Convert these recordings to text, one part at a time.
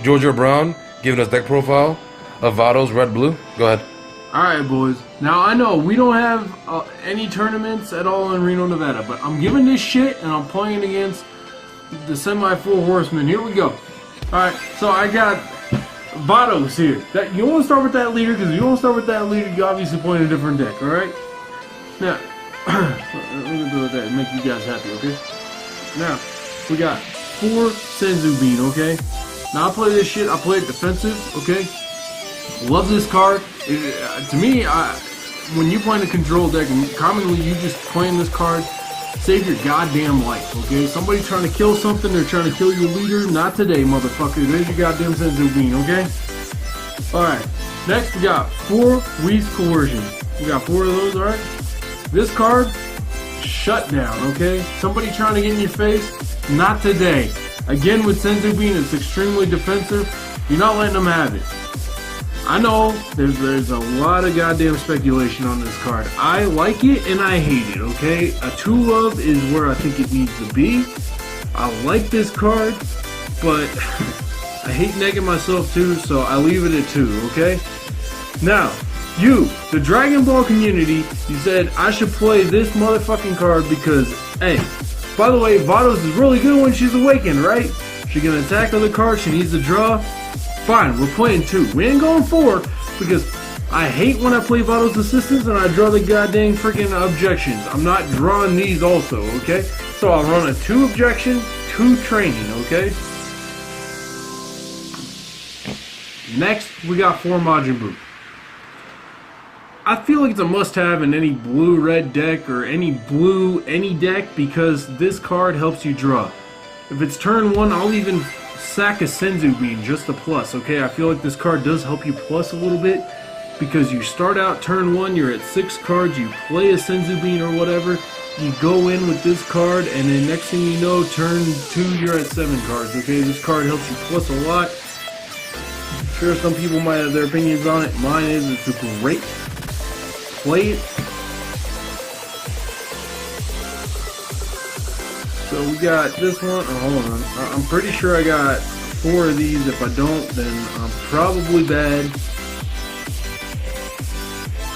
Georgia Brown giving us deck profile of Vados red blue. Go ahead. Alright, boys. Now, I know we don't have any tournaments at all in Reno, Nevada, but I'm giving this shit and I'm playing against the semi-full horsemen. Here we go. Alright, so I got Vados here. You want to start with that leader, because if you want to start with that leader, you obviously play in a different deck, alright? Now, let me do that and make you guys happy, okay? Now, we got 4 Senzu Bean, okay? Now, I play this shit, I play it defensive, okay? Love this card. To me, when you play in a control deck, commonly you just playing this card, save your goddamn life, okay? Somebody trying to kill something, they're trying to kill your leader. Not today, motherfucker. There's your goddamn Senzu Bean, okay? Alright, next we got 4 Whis Coercion. We got 4 of those, alright? This card, shut down, okay? Somebody trying to get in your face, not today. Again, with Senzu Bean, it's extremely defensive. You're not letting them have it. I know there's a lot of goddamn speculation on this card. I like it and I hate it, okay? A 2-of is where I think it needs to be. I like this card, but I hate negging myself too, so I leave it at 2, okay? Now, you, the Dragon Ball community, you said I should play this motherfucking card because, hey, by the way, Vados is really good when she's awakened, right? She can attack other cards, she needs to draw. Fine, we're playing 2. We ain't going 4 because I hate when I play Vados Assistants and I draw the goddamn freaking objections. I'm not drawing these also, okay? So I'll run a 2 objection, 2 training, okay? Next, we got 4 Majin Buu. I feel like it's a must-have in any blue-red deck or any deck because this card helps you draw. If it's turn 1, I'll even sack a Senzu Bean just a plus, okay? I feel like this card does help you plus a little bit because you start out turn 1, you're at 6 cards, you play a Senzu Bean or whatever, you go in with this card, and then next thing you know, turn 2, you're at 7 cards, okay? This card helps you plus a lot. I'm sure some people might have their opinions on it. Mine is it's a great. Play it. So we got this one. Oh, hold on. I'm pretty sure I got 4 of these. If I don't, then I'm probably bad.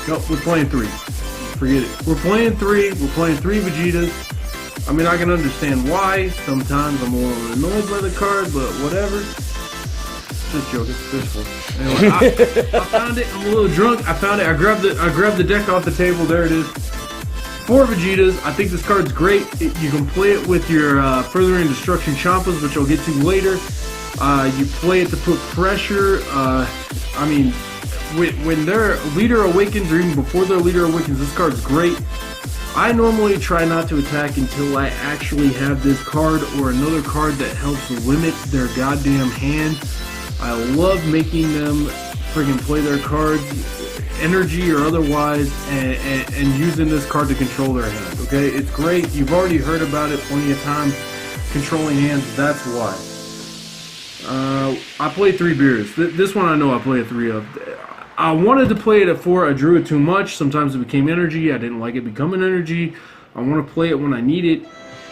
Nope, we're playing 3. Forget it. We're playing 3. We're playing 3 Vegetas. I mean, I can understand why. Sometimes I'm a little annoyed by the card, but whatever. Just joking. Just fun. Anyway, I found it. I'm a little drunk. I found it. I grabbed the deck off the table. There it is. 4 Vegetas. I think this card's great. You can play it with your Furthering Destruction Champas, which I'll get to later. You play it to put pressure. I mean, when their leader awakens, or even before their leader awakens, this card's great. I normally try not to attack until I actually have this card or another card that helps limit their goddamn hand. I love making them friggin' play their cards, energy or otherwise, and using this card to control their hand, okay? It's great. You've already heard about it plenty of times. Controlling hands, that's why. I play 3 beers. This one I know I play a 3 of. I wanted to play it at 4. I drew it too much. Sometimes it became energy. I didn't like it becoming energy. I want to play it when I need it.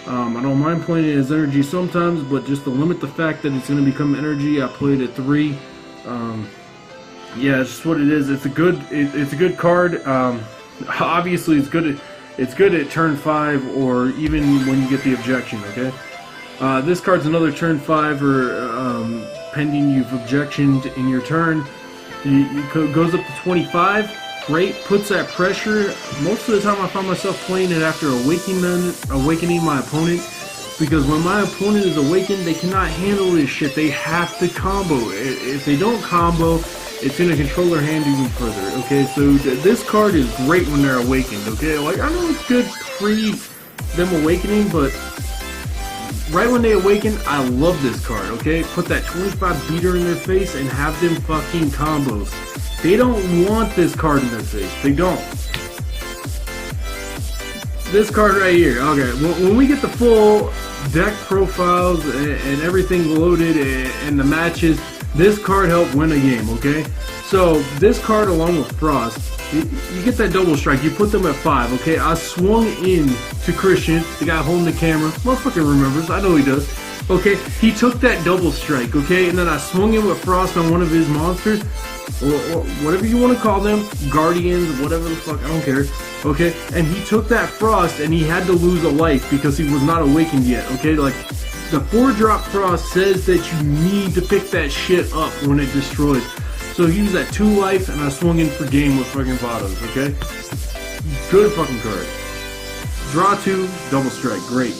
I don't mind playing it as energy sometimes, but just to limit the fact that it's going to become energy, I play it at 3. Yeah, it's just what it is. It's a good card. Obviously, it's good at turn 5 or even when you get the objection. Okay. This card's another turn 5 or pending you've objectioned in your turn. It goes up to 25. Great, puts that pressure. Most of the time I find myself playing it after awakening my opponent, because when my opponent is awakened, they cannot handle this shit. They have to combo. If they don't combo, it's going to control their hand even further, okay? So this card is great when they're awakened, okay? Like, I know it's good pre them awakening, but right when they awaken, I love this card, okay? Put that 25 beater in their face and have them fucking combos. They don't want this card in their face. They don't. This card right here. Okay, when we get the full deck profiles and everything loaded and the matches, this card helped win a game, okay? So this card along with Frost, you get that double strike. You put them at 5, okay? I swung in to Christian, the guy holding the camera. Motherfucker remembers. I know he does. Okay, he took that double strike, okay, and then I swung him with Frost on one of his monsters, or whatever you want to call them, Guardians, whatever the fuck, I don't care, okay, and he took that Frost and he had to lose a life because he was not awakened yet, okay, like, the 4-drop Frost says that you need to pick that shit up when it destroys. So he was at 2 life and I swung in for game with fucking Vados, okay? Good fucking card. Draw 2, double strike, great.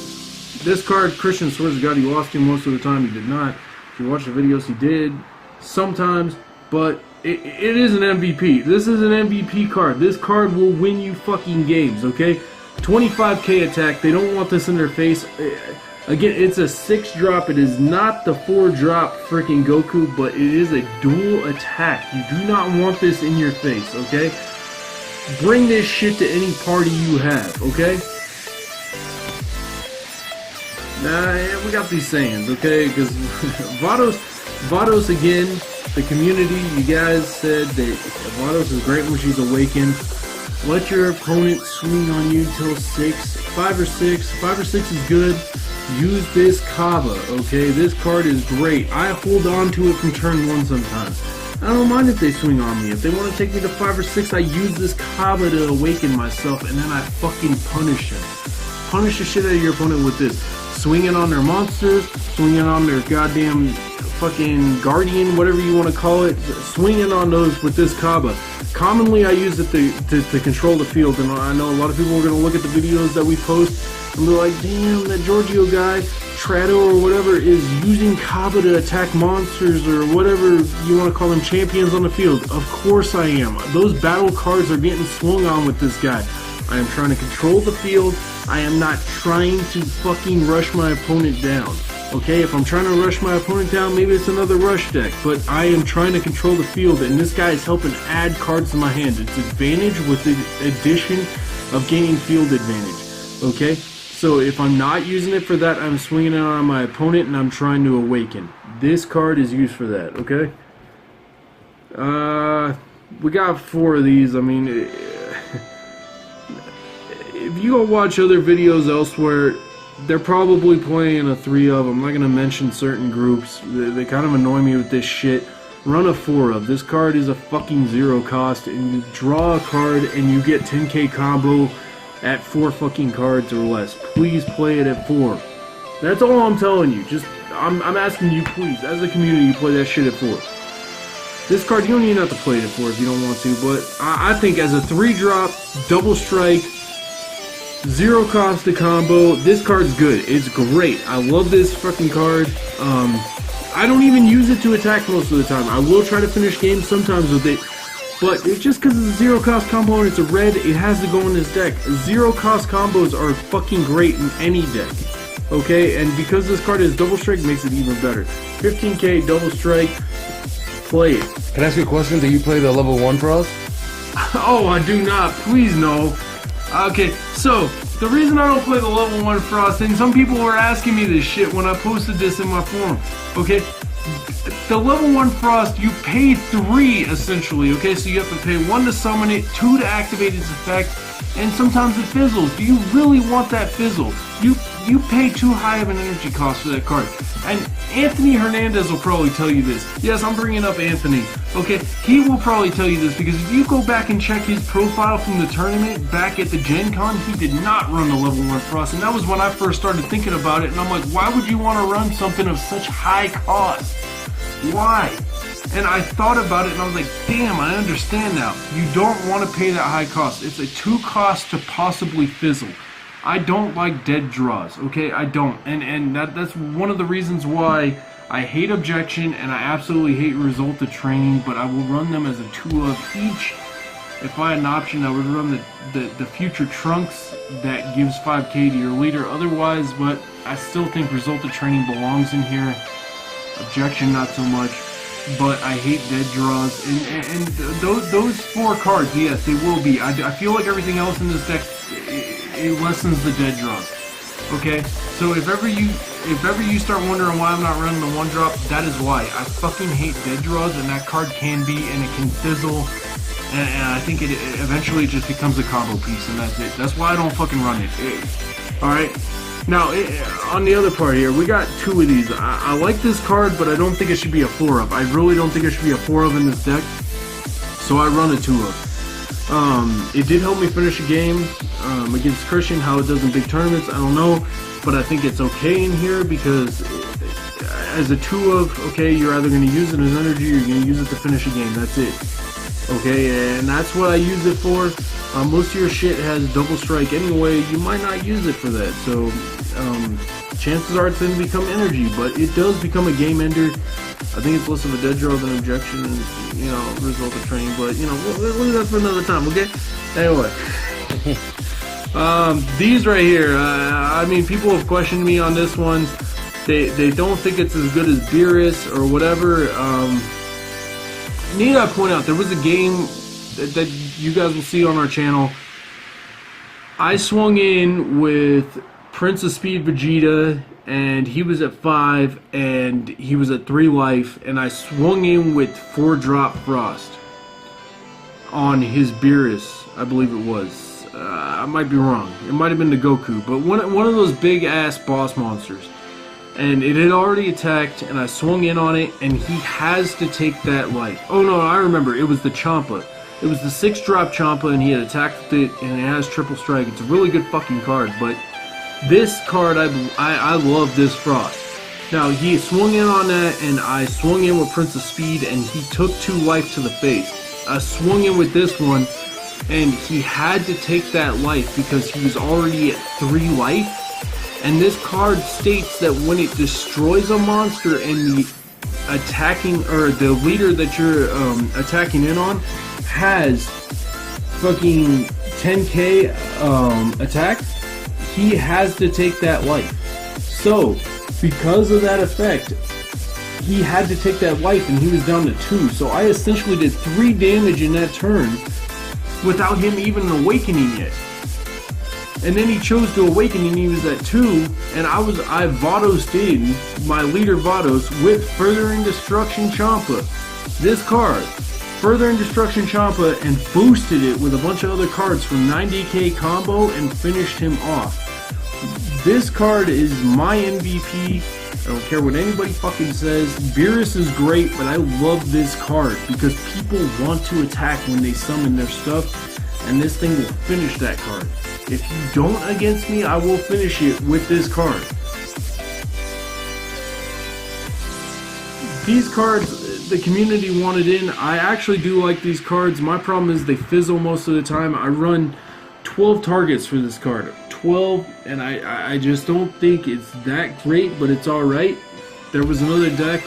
This card, Christian swears to God he lost him most of the time, he did not. If you watch the videos, he did sometimes, but it is an MVP. This is an MVP card. This card will win you fucking games, okay? 25k attack, they don't want this in their face. Again, it's a 6-drop. It is not the 4-drop freaking Goku, but it is a dual attack. You do not want this in your face, okay? Bring this shit to any party you have, okay? Nah, we got these sayings, okay? Because Vados again, the community, you guys said that Vados is great when she's awakened. Let your opponent swing on you till 6, 5 or 6. 5 or 6 is good. Use this Kaba, okay? This card is great. I hold on to it from turn 1 sometimes. I don't mind if they swing on me. If they want to take me to 5 or 6, I use this Kaba to awaken myself, and then I fucking punish him. Punish the shit out of your opponent with this. Swinging on their monsters, swinging on their goddamn fucking guardian, whatever you want to call it. Swinging on those with this Kaba. Commonly, I use it to control the field, and I know a lot of people are going to look at the videos that we post and be like, damn, that Giorgio guy, Trado or whatever, is using Kaba to attack monsters or whatever you want to call them, champions on the field. Of course I am. Those battle cards are getting swung on with this guy. I am trying to control the field. I am not trying to fucking rush my opponent down. Okay, if I'm trying to rush my opponent down, maybe it's another rush deck, but I am trying to control the field, and this guy is helping add cards to my hand. It's advantage with the addition of gaining field advantage. Okay, so if I'm not using it for that, I'm swinging it on my opponent, and I'm trying to awaken. This card is used for that, okay? We got 4 of these. I mean, if you go watch other videos elsewhere, they're probably playing a 3 of. I'm not going to mention certain groups. They kind of annoy me with this shit. Run a 4 of. This card is a fucking 0 cost, and you draw a card and you get 10k combo at 4 fucking cards or less. Please play it at 4. That's all I'm telling you. Just, I'm asking you, please, as a community, play that shit at 4. This card, you don't even have to play it at 4 if you don't want to, but I think as a 3-drop, double strike, 0 cost to combo, this card's good. It's great. I love this fucking card. I don't even use it to attack most of the time. I will try to finish games sometimes with it, but it's just because it's a 0 cost combo and it's a red, it has to go in this deck. 0 cost combos are fucking great in any deck. Okay, and because this card is double strike, makes it even better. 15k double strike, play it. Can I ask you a question? Do you play the level 1 Frost? Oh, I do not. Please no. Okay, so the reason I don't play the level 1 Frost, and some people were asking me this shit when I posted this in my forum, okay? The level 1 Frost, you pay 3 essentially, okay? So you have to pay 1 to summon it, 2 to activate its effect, and sometimes it fizzles. Do you really want that fizzle? You pay too high of an energy cost for that card. And Anthony Hernandez will probably tell you this. Yes, I'm bringing up Anthony. Okay, he will probably tell you this because if you go back and check his profile from the tournament back at the Gen Con, he did not run the level 1 Frost. And that was when I first started thinking about it. And I'm like, why would you want to run something of such high cost? Why? And I thought about it and I was like, damn, I understand now. You don't want to pay that high cost. It's a 2 cost to possibly fizzle. I don't like dead draws, okay? I don't. And that's one of the reasons why I hate objection and I absolutely hate result of training, but I will run them as a 2 of each. If I had an option, I would run the future trunks that gives 5k to your leader otherwise, but I still think result of training belongs in here. Objection, not so much. But I hate dead draws, and those 4 cards, yes, they will be. I feel like everything else in this deck, it lessens the dead draws. Okay, so if ever you start wondering why I'm not running the 1-drop, that is why. I fucking hate dead draws, and that card can be, and it can fizzle, and I think it eventually just becomes a combo piece, and that's it. That's why I don't fucking run it. All right. Now, on the other part here, we got 2 of these. I like this card, but I don't think it should be a 4-of. I really don't think it should be a 4-of in this deck, so I run a 2-of. It did help me finish a game against Christian. How it does in big tournaments, I don't know, but I think it's okay in here because as a 2-of, okay, you're either going to use it as energy or you're going to use it to finish a game. That's it. Okay, and that's what I use it for. Most of your shit has double strike anyway. You might not use it for that, so chances are it's going to become energy, but it does become a game ender. I think it's less of a dead draw than objection and, you know, result of training, but, you know, we'll leave that for another time, okay? Anyway. These right here, I mean, people have questioned me on this one. They don't think it's as good as Beerus or whatever. Need I point out, there was a game that you guys will see on our channel. I swung in with Prince of Speed Vegeta, and he was at 5, and he was at 3 life, and I swung in with 4-drop Frost on his Beerus, I believe it was. I might be wrong. It might have been the Goku, but one of those big-ass boss monsters. And it had already attacked, and I swung in on it, and he has to take that life. Oh no, I remember, it was the Champa. It was the 6-drop Champa, and he had attacked with it, and it has triple strike. It's a really good fucking card, but this card, I love this Frost. Now, he swung in on that, and I swung in with Prince of Speed, and he took 2 life to the face. I swung in with this one, and he had to take that life because he was already at 3 life. And this card states that when it destroys a monster and the attacking, or the leader that you're attacking in on has fucking 10k attack, he has to take that life. So, because of that effect, he had to take that life and he was down to 2. So I essentially did 3 damage in that turn without him even awakening yet. And then he chose to awaken and he was at 2, and I Vados in my leader Vados with Furthering Destruction Champa. This card, Furthering Destruction Champa, and boosted it with a bunch of other cards from 90k combo and finished him off. This card is my MVP. I don't care what anybody fucking says. Beerus is great, but I love this card because people want to attack when they summon their stuff, and this thing will finish that card. If you don't against me, I will finish it with this card. These cards, the community wanted in. I actually do like these cards. My problem is they fizzle most of the time. I run 12 targets for this card. 12, and I just don't think it's that great, but it's alright. There was another deck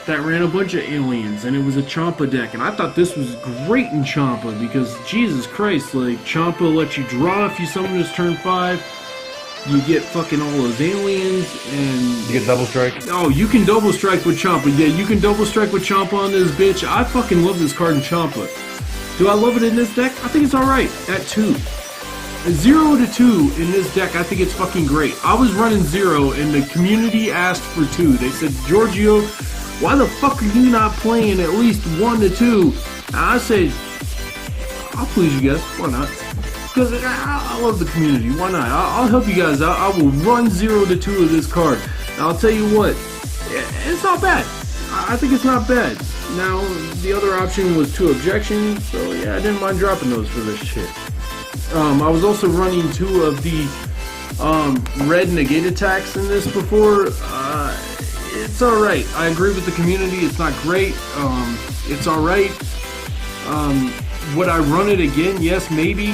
that ran a bunch of aliens, and it was a Champa deck, and I thought this was great in Champa because, Jesus Christ, like, Champa lets you draw if you summon this turn 5, you get fucking all those aliens, and... You get double strike? Oh, you can double strike with Champa. Yeah, you can double strike with Champa on this bitch. I fucking love this card in Champa. Do I love it in this deck? I think it's alright at 2. 0 to 2 in this deck, I think it's fucking great. I was running 0, and the community asked for 2. They said, Giorgio, why the fuck are you not playing at least 1 to 2? And I said, I'll please you guys. Why not? Because I love the community. Why not? I'll help you guys out. I will run 0 to 2 of this card. And I'll tell you what, it's not bad. I think it's not bad. Now, the other option was 2 objections, so yeah, I didn't mind dropping those for this shit. I was also running 2 of the red negate attacks in this before. It's alright. I agree with the community. It's not great. It's alright. Would I run it again? Yes, maybe.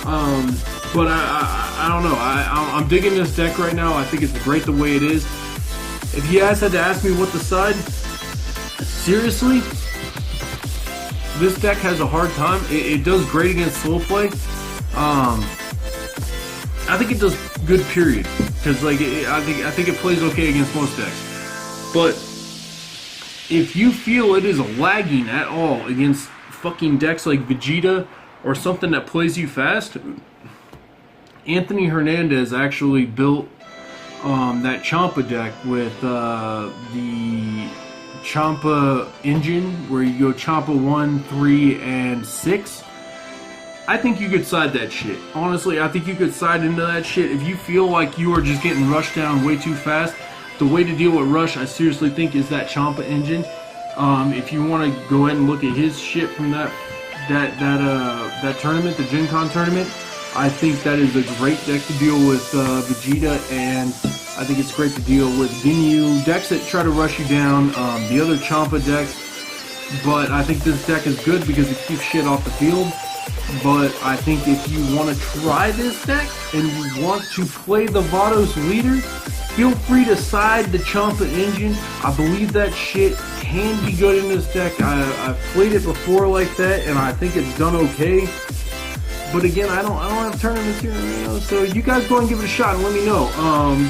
But I don't know. I'm digging this deck right now. I think it's great the way it is. If you guys had to ask me what the side, seriously, this deck has a hard time. It does great against slow play. I think it does good, period. Because like I think it plays okay against most decks. But if you feel it is lagging at all against fucking decks like Vegeta or something that plays you fast, Anthony Hernandez actually built that Champa deck with the Champa engine, where you go Champa 1, 3, and 6. I think you could side that shit. Honestly, I think you could side into that shit. If you feel like you are just getting rushed down way too fast, the way to deal with rush, I seriously think, is that Champa engine. If you want to go ahead and look at his shit from that tournament, the Gen Con tournament, I think that is a great deck to deal with Vegeta, and I think it's great to deal with Ginyu, decks that try to rush you down, the other Champa decks. But I think this deck is good because it keeps shit off the field. But I think if you want to try this deck and you want to play the Vados leader, feel free to side the Champa engine. I believe that shit can be good in this deck. I've played it before like that, and I think it's done okay. But again, I don't have tournaments here, so you guys go and give it a shot and let me know.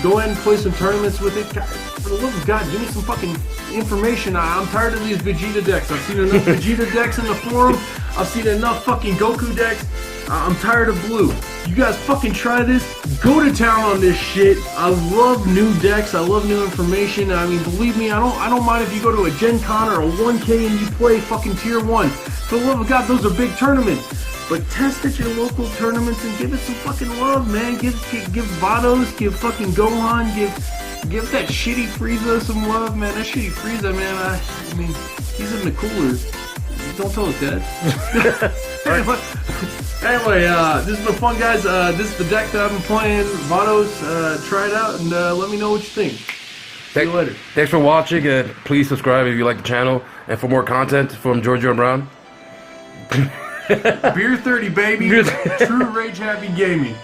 Go ahead and play some tournaments with it. God, for the love of God, give me some fucking information. I'm tired of these Vegeta decks. I've seen enough Vegeta decks in the forum. I've seen enough fucking Goku decks. I'm tired of blue. You guys fucking try this. Go to town on this shit. I love new decks. I love new information. I mean, believe me, I don't mind if you go to a Gen Con or a 1K and you play fucking Tier 1. For the love of God, those are big tournaments. But test at your local tournaments and give it some fucking love, man. Give Vados, give fucking Gohan, give that shitty Frieza some love, man. That shitty Frieza, man. I mean, he's in the cooler. Don't tell his dad. Anyway, this has been fun, guys. This is the deck that I've been playing. Vados, try it out and let me know what you think. See you later. Thanks for watching, and please subscribe if you like the channel. And for more content from Giorgio and Brown. Beer 30, baby. True Rage Happy Gaming.